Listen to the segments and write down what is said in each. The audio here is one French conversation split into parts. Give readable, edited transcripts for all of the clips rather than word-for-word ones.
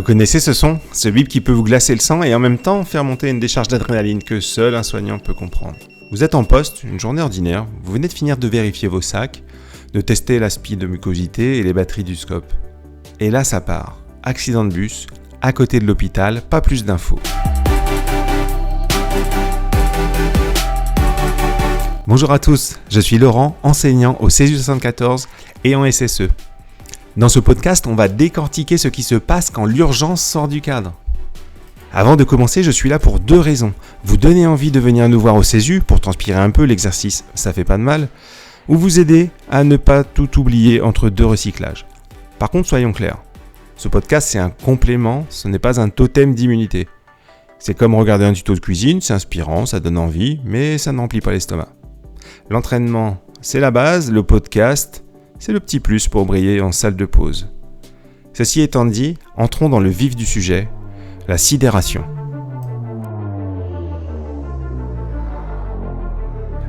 Vous connaissez ce son ? Ce bip qui peut vous glacer le sang et en même temps faire monter une décharge d'adrénaline que seul un soignant peut comprendre. Vous êtes en poste, une journée ordinaire, vous venez de finir de vérifier vos sacs, de tester l'aspi de mucosité et les batteries du scope. Et là ça part. Accident de bus, à côté de l'hôpital, pas plus d'infos. Bonjour à tous, je suis Laurent, enseignant au CESU 74 et en SSE. Dans ce podcast, on va décortiquer ce qui se passe quand l'urgence sort du cadre. Avant de commencer, je suis là pour 2 raisons. Vous donner envie de venir nous voir au CESU pour transpirer un peu l'exercice, ça fait pas de mal, ou vous aider à ne pas tout oublier entre 2 recyclages. Par contre, soyons clairs, ce podcast c'est un complément, ce n'est pas un totem d'immunité. C'est comme regarder un tuto de cuisine, c'est inspirant, ça donne envie, mais ça ne remplit pas l'estomac. L'entraînement, c'est la base, le podcast, c'est le petit plus pour briller en salle de pause. Ceci étant dit, entrons dans le vif du sujet, la sidération.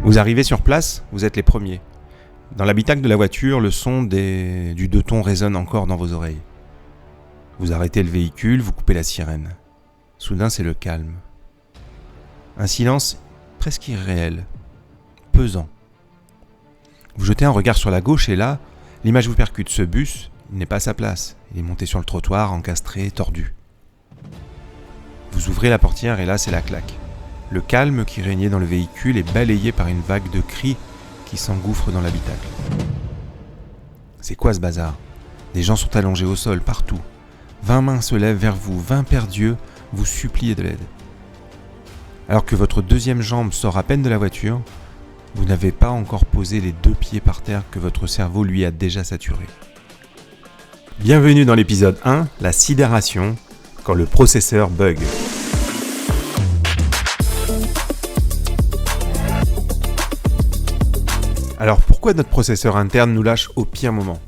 Vous arrivez sur place, vous êtes les premiers. Dans l'habitacle de la voiture, le son du 2 tons résonne encore dans vos oreilles. Vous arrêtez le véhicule, vous coupez la sirène. Soudain, c'est le calme. Un silence presque irréel, pesant. Vous jetez un regard sur la gauche et là, l'image vous percute. Ce bus, il n'est pas à sa place. Il est monté sur le trottoir, encastré, tordu. Vous ouvrez la portière et là, c'est la claque. Le calme qui régnait dans le véhicule est balayé par une vague de cris qui s'engouffre dans l'habitacle. C'est quoi ce bazar ? Des gens sont allongés au sol, partout. 20 mains se lèvent vers vous, 20 pères Dieu vous supplient de l'aide. Alors que votre deuxième jambe sort à peine de la voiture, vous n'avez pas encore posé les 2 pieds par terre que votre cerveau lui a déjà saturé. Bienvenue dans l'épisode 1, la sidération, quand le processeur bug. Alors pourquoi notre processeur interne nous lâche au pire moment ?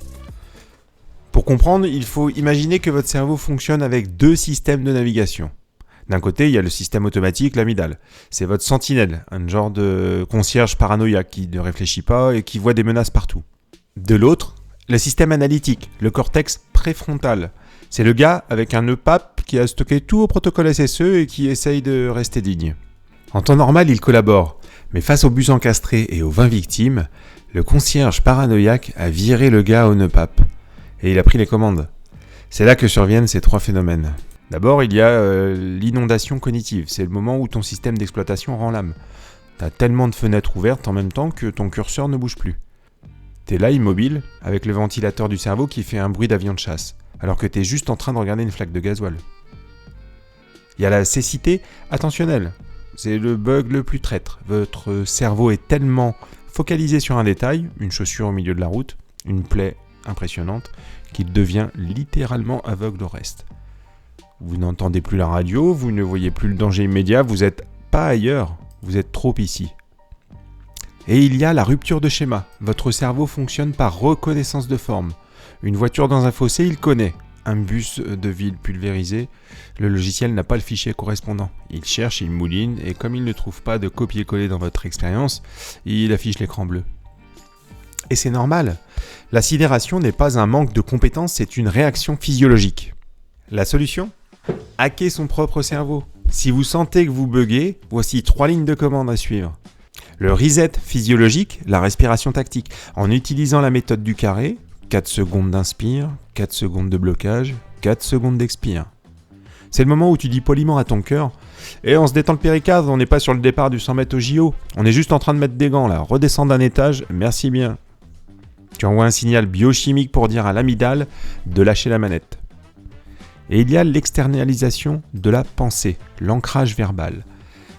Pour comprendre, il faut imaginer que votre cerveau fonctionne avec 2 systèmes de navigation. D'un côté, il y a le système automatique, l'amygdale. C'est votre sentinelle, un genre de concierge paranoïaque qui ne réfléchit pas et qui voit des menaces partout. De l'autre, le système analytique, le cortex préfrontal. C'est le gars avec un nœud pape qui a stocké tout au protocole SSE et qui essaye de rester digne. En temps normal, il collabore. Mais face au bus encastré et aux 20 victimes, le concierge paranoïaque a viré le gars au nœud pape. Et il a pris les commandes. C'est là que surviennent ces 3 phénomènes. D'abord, il y a l'inondation cognitive. C'est le moment où ton système d'exploitation rend l'âme. T'as tellement de fenêtres ouvertes en même temps que ton curseur ne bouge plus. T'es là immobile, avec le ventilateur du cerveau qui fait un bruit d'avion de chasse, alors que t'es juste en train de regarder une flaque de gasoil. Il y a la cécité attentionnelle. C'est le bug le plus traître. Votre cerveau est tellement focalisé sur un détail, une chaussure au milieu de la route, une plaie impressionnante, qu'il devient littéralement aveugle au reste. Vous n'entendez plus la radio, vous ne voyez plus le danger immédiat, vous n'êtes pas ailleurs, vous êtes trop ici. Et il y a la rupture de schéma. Votre cerveau fonctionne par reconnaissance de forme. Une voiture dans un fossé, il connaît. Un bus de ville pulvérisé, le logiciel n'a pas le fichier correspondant. Il cherche, il mouline, et comme il ne trouve pas de copier-coller dans votre expérience, il affiche l'écran bleu. Et c'est normal. La sidération n'est pas un manque de compétences, c'est une réaction physiologique. La solution ? Hacker son propre cerveau. Si vous sentez que vous buguez, voici 3 lignes de commande à suivre. Le reset physiologique, la respiration tactique, en utilisant la méthode du carré, 4 secondes d'inspire, 4 secondes de blocage, 4 secondes d'expire. C'est le moment où tu dis poliment à ton cœur « Et on se détend le péricarde, on n'est pas sur le départ du 100 mètres au JO, on est juste en train de mettre des gants là, redescends d'un étage, merci bien. » Tu envoies un signal biochimique pour dire à l'amygdale de lâcher la manette. Et il y a l'externalisation de la pensée, l'ancrage verbal.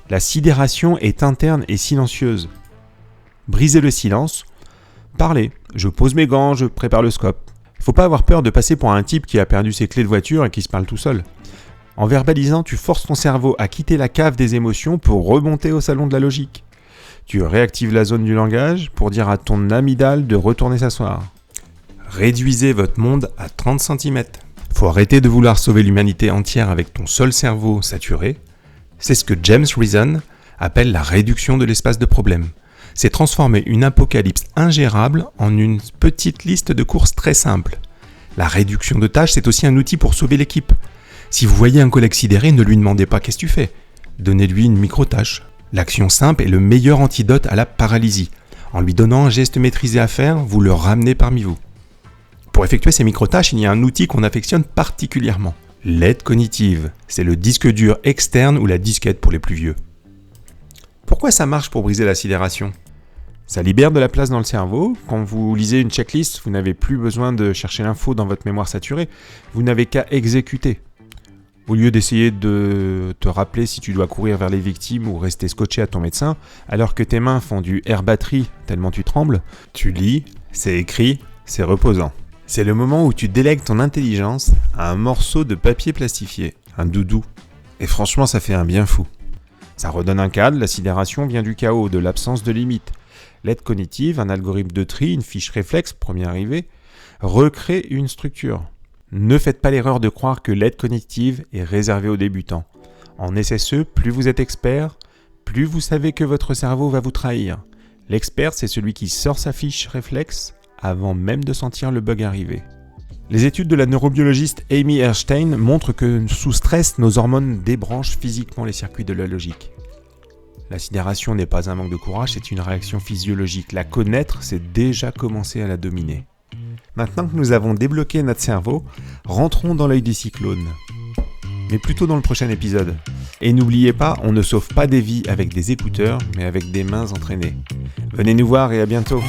La sidération est interne et silencieuse. Brisez le silence, parlez, je pose mes gants, je prépare le scope. Faut pas avoir peur de passer pour un type qui a perdu ses clés de voiture et qui se parle tout seul. En verbalisant, tu forces ton cerveau à quitter la cave des émotions pour remonter au salon de la logique. Tu réactives la zone du langage pour dire à ton amygdale de retourner s'asseoir. Réduisez votre monde à 30 cm. Faut arrêter de vouloir sauver l'humanité entière avec ton seul cerveau saturé. C'est ce que James Reason appelle la réduction de l'espace de problèmes. C'est transformer une apocalypse ingérable en une petite liste de courses très simple. La réduction de tâches, c'est aussi un outil pour sauver l'équipe. Si vous voyez un collègue sidéré, ne lui demandez pas « qu'est-ce que tu fais ?» Donnez-lui une micro-tâche. L'action simple est le meilleur antidote à la paralysie. En lui donnant un geste maîtrisé à faire, vous le ramenez parmi vous. Pour effectuer ces micro-tâches, il y a un outil qu'on affectionne particulièrement. L'aide cognitive. C'est le disque dur externe ou la disquette pour les plus vieux. Pourquoi ça marche pour briser la sidération ? Ça libère de la place dans le cerveau. Quand vous lisez une checklist, vous n'avez plus besoin de chercher l'info dans votre mémoire saturée. Vous n'avez qu'à exécuter. Au lieu d'essayer de te rappeler si tu dois courir vers les victimes ou rester scotché à ton médecin, alors que tes mains font du air batterie tellement tu trembles, tu lis, c'est écrit, c'est reposant. C'est le moment où tu délègues ton intelligence à un morceau de papier plastifié, un doudou. Et franchement, ça fait un bien fou. Ça redonne un cadre, la sidération vient du chaos, de l'absence de limite. L'aide cognitive, un algorithme de tri, une fiche réflexe, premier arrivé, recrée une structure. Ne faites pas l'erreur de croire que l'aide cognitive est réservée aux débutants. En SSE, plus vous êtes expert, plus vous savez que votre cerveau va vous trahir. L'expert, c'est celui qui sort sa fiche réflexe avant même de sentir le bug arriver. Les études de la neurobiologiste Amy Erstein montrent que sous stress, nos hormones débranchent physiquement les circuits de la logique. La sidération n'est pas un manque de courage, c'est une réaction physiologique. La connaître, c'est déjà commencer à la dominer. Maintenant que nous avons débloqué notre cerveau, rentrons dans l'œil des cyclones. Mais plutôt dans le prochain épisode. Et n'oubliez pas, on ne sauve pas des vies avec des écouteurs, mais avec des mains entraînées. Venez nous voir et à bientôt.